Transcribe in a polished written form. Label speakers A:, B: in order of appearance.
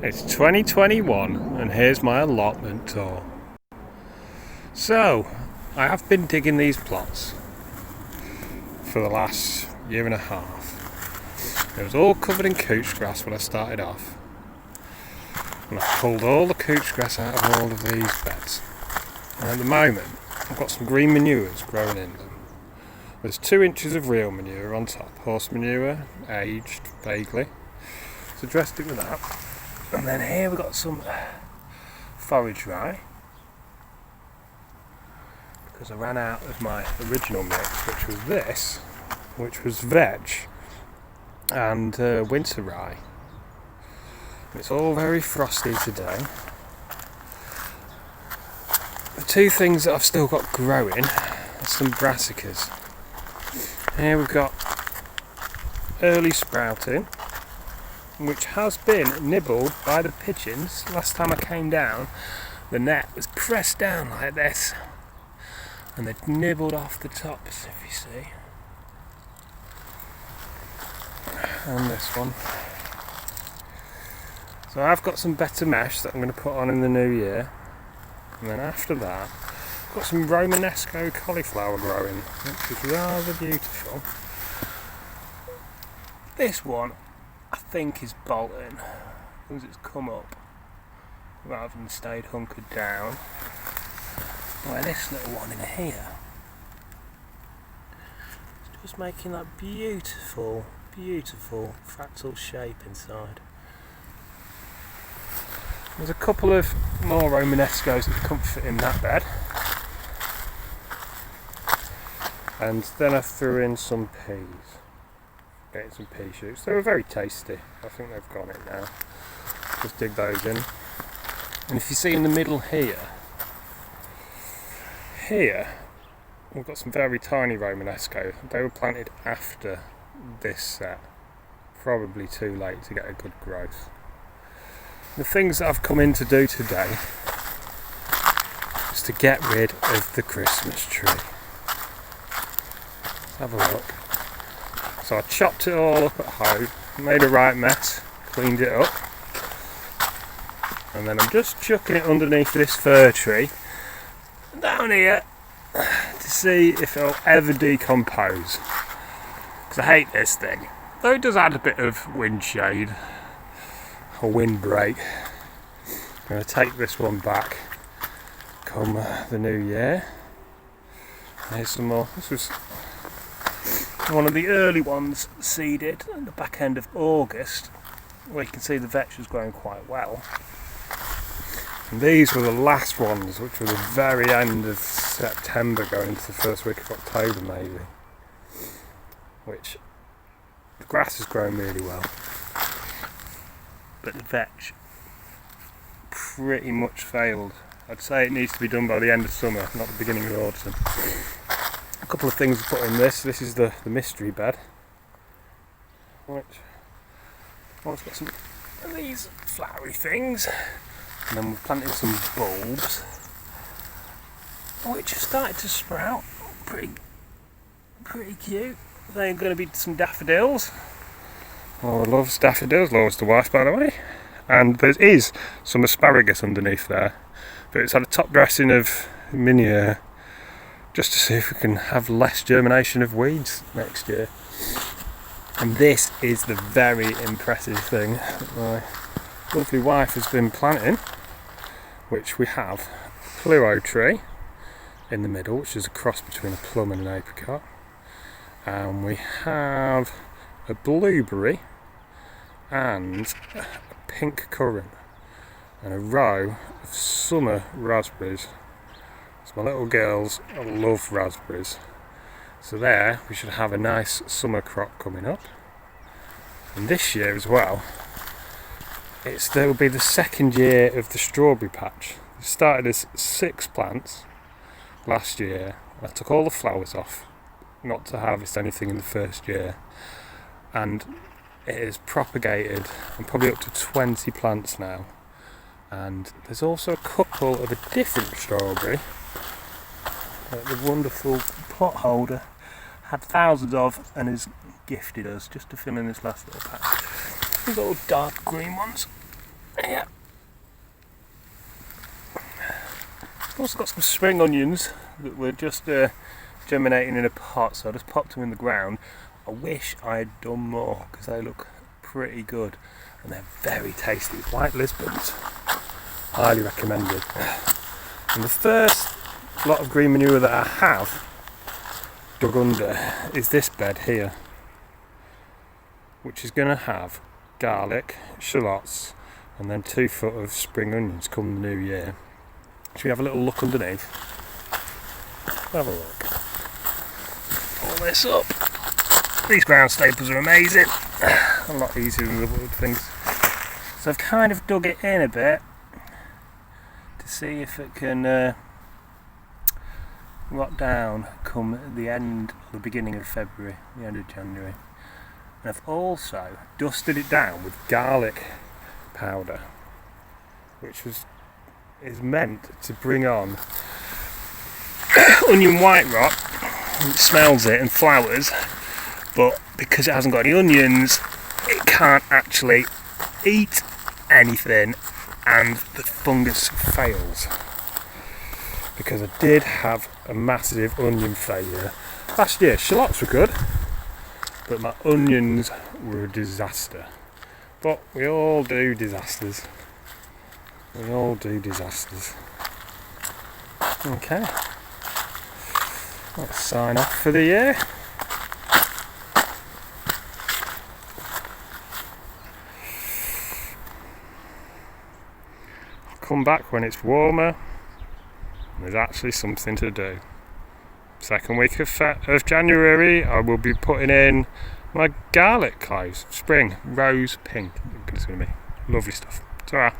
A: It's 2021 and here's my allotment tour. So, I have been digging these plots for the last year and a half. It was all covered in couch grass when I started off. And I've pulled all the couch grass out of all of these beds. And at the moment, I've got some green manures growing in them. There's 2 inches of real manure on top, horse manure, aged vaguely. So dressed it with that. And then here we've got some forage rye, because I ran out of my original mix, which was this, which was veg and winter rye. It's all very frosty today. The 2 things that I've still got growing are some brassicas. Here we've got early sprouting, which has been nibbled by the pigeons. Last time I came down, the net was pressed down like this, and they'd nibbled off the tops, if you see. And this one. So I've got some better mesh that I'm going to put on in the new year. And then after that, I've got some Romanesco cauliflower growing, which is rather beautiful. This one I think is bolting, because it's come up rather than stayed hunkered down. Where this little one in here is just making that beautiful, beautiful fractal shape inside. There's a couple of more Romanescos that come fit in that bed. And then I threw in some peas. Getting some pea shoots. They were very tasty. I think they've gone in now. Just dig those in. And if you see in the middle here we've got some very tiny Romanesco. They were planted after this set. Probably too late to get a good growth. The things that I've come in to do today is to get rid of the Christmas tree. Let's have a look. So I chopped it all up at home, made a right mess, cleaned it up, and then I'm just chucking it underneath this fir tree down here to see if it'll ever decompose, because I hate this thing. Though it does add a bit of wind shade or windbreak. I'm going to take this one back come the new year. Here's some more. This was one of the early ones seeded at the back end of August, where you can see the vetch was growing quite well. And these were the last ones, which were the very end of September going into the first week of October maybe. Which the grass is growing really well. But the vetch pretty much failed. I'd say it needs to be done by the end of summer, not the beginning of autumn. A couple of things to put in this. This is the mystery bed, which one's got some of these flowery things, and then we've planted some bulbs, which have started to sprout. Pretty cute. They're going to be some daffodils. Oh, I love daffodils, Laura's the wife, by the way. And there is some asparagus underneath there, but it's had a top dressing of Manure, just to see if we can have less germination of weeds next year. And this is the very impressive thing that my lovely wife has been planting, which we have a pluo tree in the middle, which is a cross between a plum and an apricot, and we have a blueberry and a pink currant and a row of summer raspberries. So my little girls love raspberries, so there we should have a nice summer crop coming up. And this year as well, there will be the 2nd year of the strawberry patch. It started as 6 plants last year. I took all the flowers off, not to harvest anything in the first year, and it is propagated. I'm probably up to 20 plants now, and there's also a couple of a different strawberry that the wonderful pot holder had thousands of and has gifted us just to fill in this last little patch. These little dark green ones Yeah. Also got some spring onions that were just germinating in a pot, so I just popped them in the ground. I wish I had done more because they look pretty good and they're very tasty. White Lisbons, highly recommended. And the first lot of green manure that I have dug under is this bed here, which is going to have garlic, shallots, and then 2 foot of spring onions come the new year. Should we have a little look underneath? Have a look. Pull this up. These ground staples are amazing. A lot easier than the wood things. So I've kind of dug it in a bit to see if it can rot down come the end or the beginning of February, the end of January. And I've also dusted it down with garlic powder, which is meant to bring on onion white rot. It smells it and flowers, but because it hasn't got any onions, it can't actually eat anything and the fungus fails. Because I did have a massive onion failure last year. Shallots were good, but my onions were a disaster. But we all do disasters. We all do disasters. Okay. Let's sign off for the year. I'll come back when it's warmer and there's actually something to do. Second week of January, I will be putting in my garlic cloves. Spring, rose pink. It's going to be lovely stuff. Ta-ra.